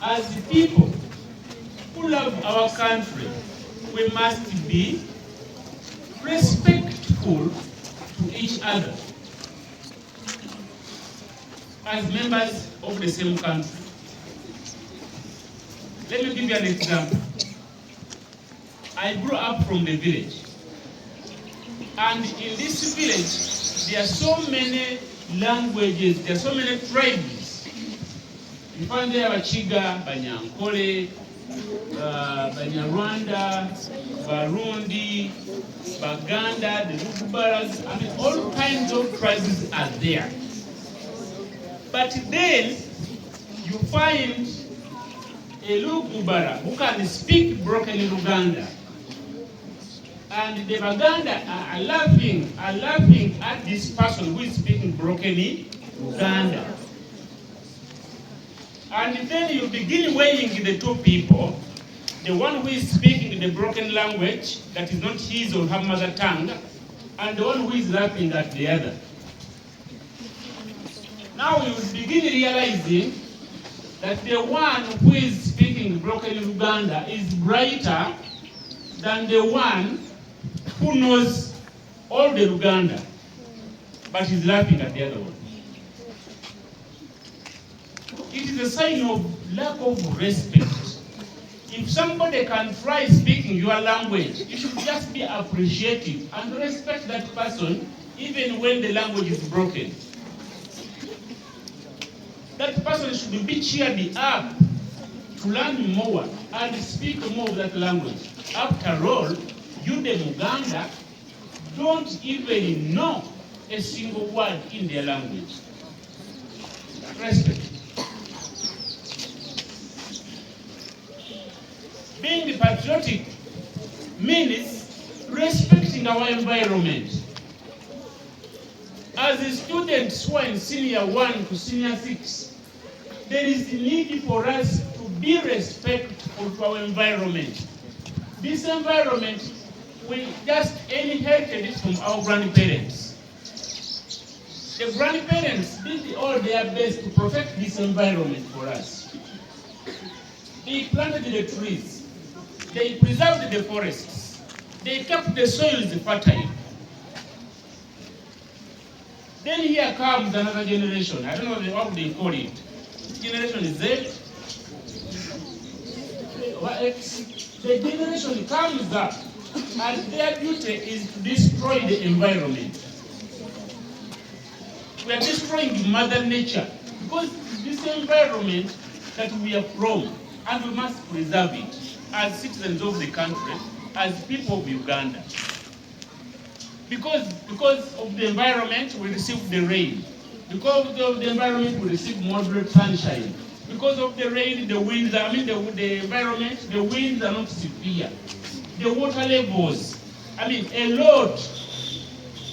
As the people who love our country, we must be respectful to each other as members of the same country. Let me give you an example. I grew up from the village, and in this village there are so many languages, there are so many tribes. You find there Abachiga, Banyankole, Banyarwanda, Barundi, Baganda, the Lukubaras. I mean, all kinds of tribes are there. But then you find a Lukubara who can speak broken Luganda, and the Baganda are laughing at this person who is speaking broken Luganda. And then you begin weighing the two people, the one who is speaking the broken language that is not his or her mother tongue, and the one who is laughing at the other. Now you begin realizing that the one who is speaking broken Luganda is brighter than the one who knows all the Luganda, but is laughing at the other one. It is a sign of lack of respect. If somebody can try speaking your language, you should just be appreciative and respect that person even when the language is broken. That person should be cheered up to learn more and speak more of that language. After all, you the Muganda don't even know a single word in their language. Respect. Being patriotic means respecting our environment. As the students who are in senior 1 to senior 6, there is a need for us to be respectful to our environment. This environment, we just inherited it from our grandparents. The grandparents did all their best to protect this environment for us. They planted the trees. They preserved the forests. They kept the soils fertile. Then here comes another generation. I don't know what they call it. Generation Z. The generation comes up, and their duty is to destroy the environment. We are destroying Mother Nature because this environment that we are from, and we must preserve it as citizens of the country, as people of Uganda. Because of the environment, we receive the rain. Because of the environment, we receive moderate sunshine. Because of the rain, the winds, the environment, the winds are not severe. The water levels, a lot.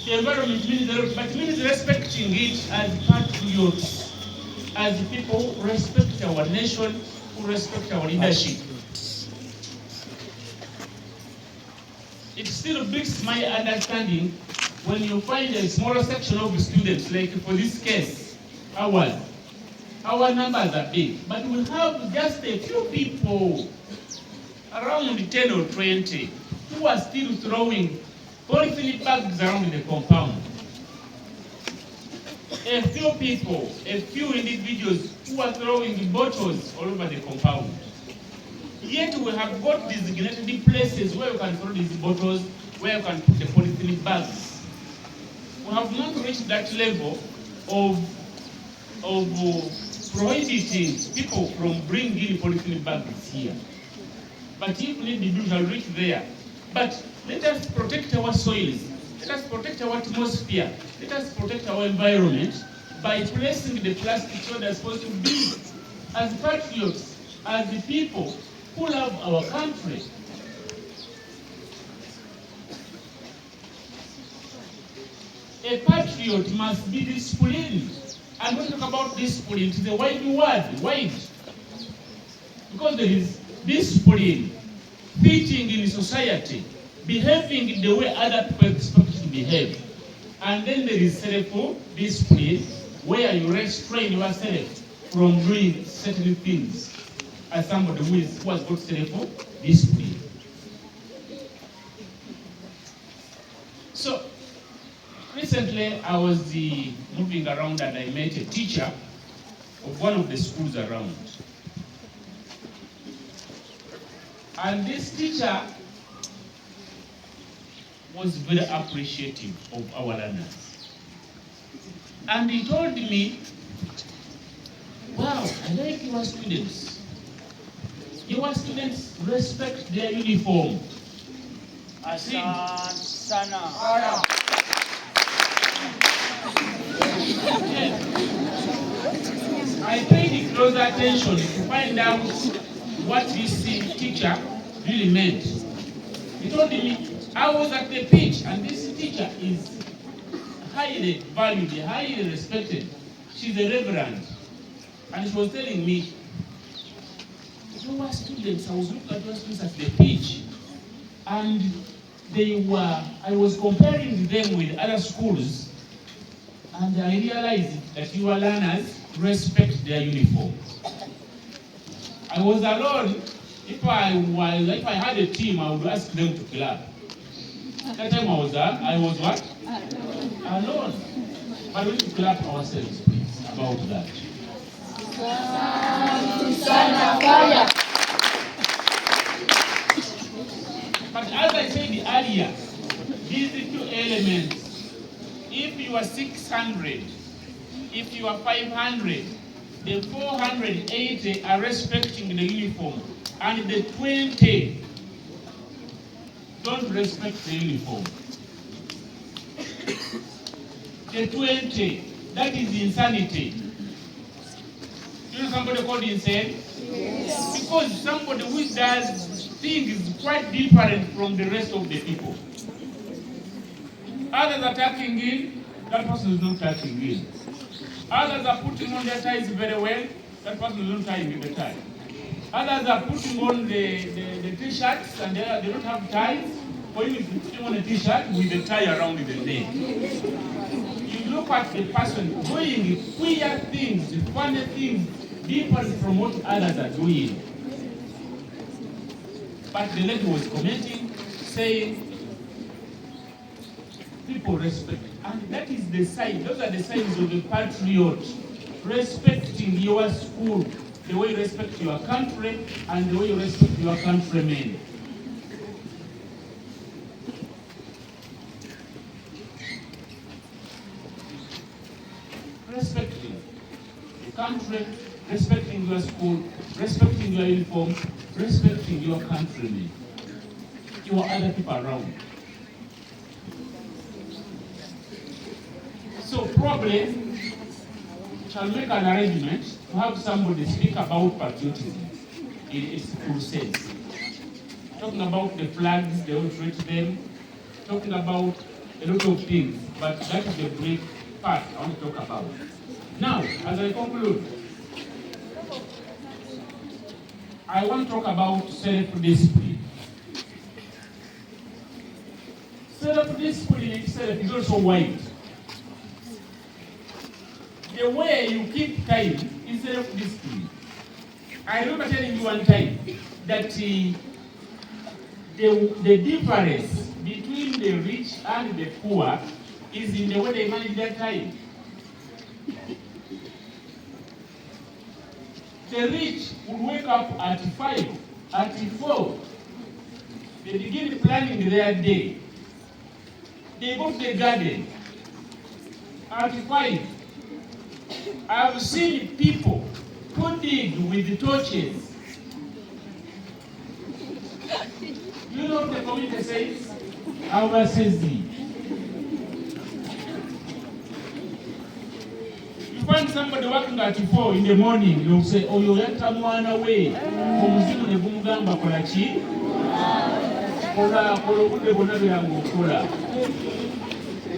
The environment means a lot, but it means respecting it as patriots, as people who respect our nation, who respect our leadership. It still breaks my understanding when you find a smaller section of students, like for this case, our numbers are big, but we have just a few people, around 10 or 20, who are still throwing polythene bags around the compound. A few people, a few individuals who are throwing bottles all over the compound. Yet we have got designated places where you can throw these bottles, where you can put the polythene bags. We have not reached that level of prohibiting people from bringing polythene bags here. But if need be, we shall reach there. But let us protect our soils. Let us protect our atmosphere. Let us protect our environment by placing the plastic where they're supposed to be. As patriots, as the people who love our country. A patriot must be disciplined. And when we talk about discipline, it is a wide word, wide. Because there is discipline, fitting in society, behaving in the way other people expect you to behave. And then there is self-discipline, where you restrain yourself from doing certain things. as somebody who has got self-discipline. So, recently I was moving around and I met a teacher of one of the schools around. And this teacher was very appreciative of our learners. And he told me, wow, I like your students. Your students respect their uniform. I said, I paid close attention to find out what this teacher really meant. He told me, I was at the pitch and this teacher is highly valued, highly respected. She's a reverend. And she was telling me, your students, I was looking at your students at the pitch, and I was comparing them with other schools, and I realized that your learners respect their uniform. I was alone. If I had a team, I would ask them to clap. That time I was what? Alone. But we need to clap ourselves, please, about that. But as I said earlier, these two elements, if you are 600, if you are 500, the 480 are respecting the uniform, and the 20 don't respect the uniform. The 20, that is insanity. You know somebody called insane? Yes. Because somebody who does things quite different from the rest of the people. Others are tucking in, that person is not tucking in. Others are putting on their ties very well, that person is not tying the tie. Others are putting on the t-shirts and they don't have ties. For you, if you put on a t-shirt with the tie around the neck. You look at the person doing queer things, funny things, different from what others are doing. But the lady was commenting, saying, people respect. And that is the sign, those are the signs of a patriot. Respecting your school, the way you respect your country, and the way you respect your countrymen. Respecting the country, respecting your school, respecting your uniform, respecting your countrymen, your other people around. So probably shall make an arrangement to have somebody speak about patriotism in its full sense. Talking about the flags, they will treat them, talking about a lot of things, but that is the brief part I want to talk about. Now, as I conclude, I want to talk about self-discipline. Self-discipline itself is also wide. The way you keep time is self-discipline. I remember telling you one time that the difference between the rich and the poor is in the way they manage their time. The rich will wake up at 5, at 4. They begin planning their day. They go to the garden at 5. I've seen people who dig with the torches. You know what the community says? Our says thee. You find somebody working at 4 in the morning, you'll say, oh, you'll let someone away.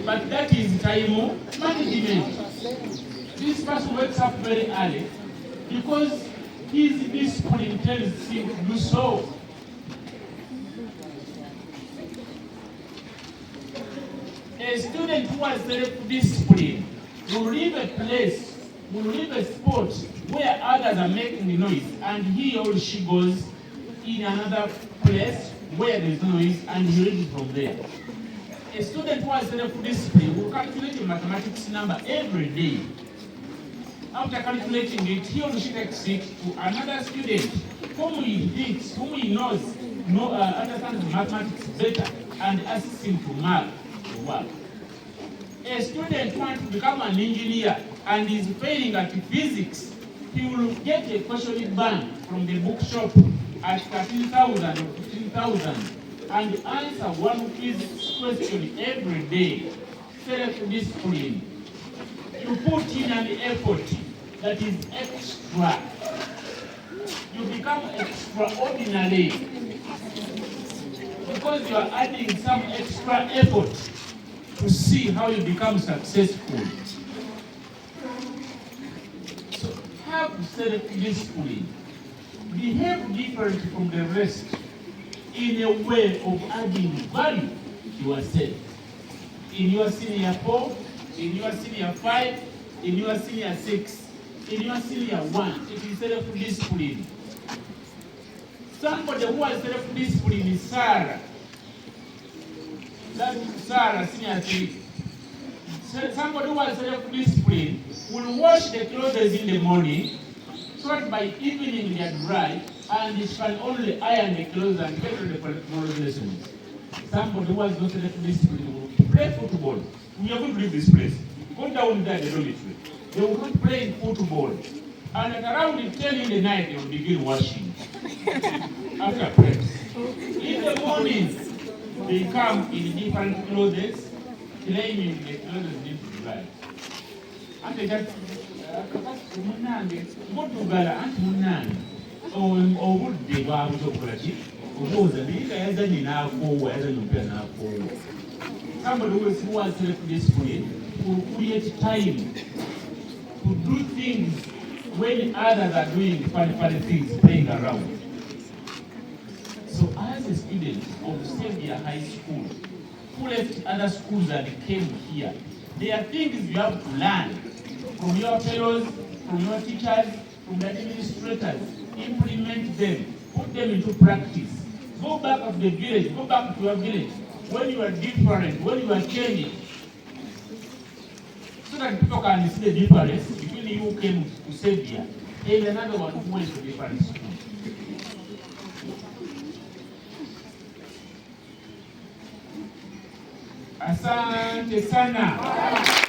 But that is time management. This person wakes up very early because his discipline tells him to do so. A student who has self-discipline will leave a place will leave a spot where others are making noise, and he or she goes in another place where there is noise, and he reads from there. A student who has self-discipline will calculate a mathematics number every day. After calculating it, he or she takes it to another student whom he knows understands mathematics better, and asks him to mark the work. A student wants to become an engineer and is failing at physics, he will get a question bank from the bookshop at 13,000 or 15,000 and answer one physics question every day. Self-discipline. You put in an effort that is extra. You become extraordinary because you are adding some extra effort to see how you become successful. So have self-discipline. Behave different from the rest in a way of adding value to yourself. In your senior 4, in your senior 5, in your senior 6, in your senior 1, it is self-discipline. Somebody who has self-discipline is Sarah. That's Sarah, senior 3. Somebody who has self-discipline will wash the clothes in the morning, so that by evening they are dry, and she can only iron the clothes and get to the tomorrow's lessons. Somebody who has no self-discipline will play football. We are going to leave this place. Go down there, the dormitory. They will not play football. And at around 10 in the night, they will begin washing. After prayers. In the morning, they come in different clothes, claiming the clothes need to dry. And they just, somebody who has self-discipline will create time to do things when others are doing funny things, playing around. So as a student of Saviour High School, who left other schools and came here, there are things you have to learn from your fellows, from your teachers, from the administrators. Implement them, put them into practice. Go back to the village, go back to your village when you are different, when you are changing, so that people can see the difference between you who came to Saviour and another one who went to different school. Asante sana.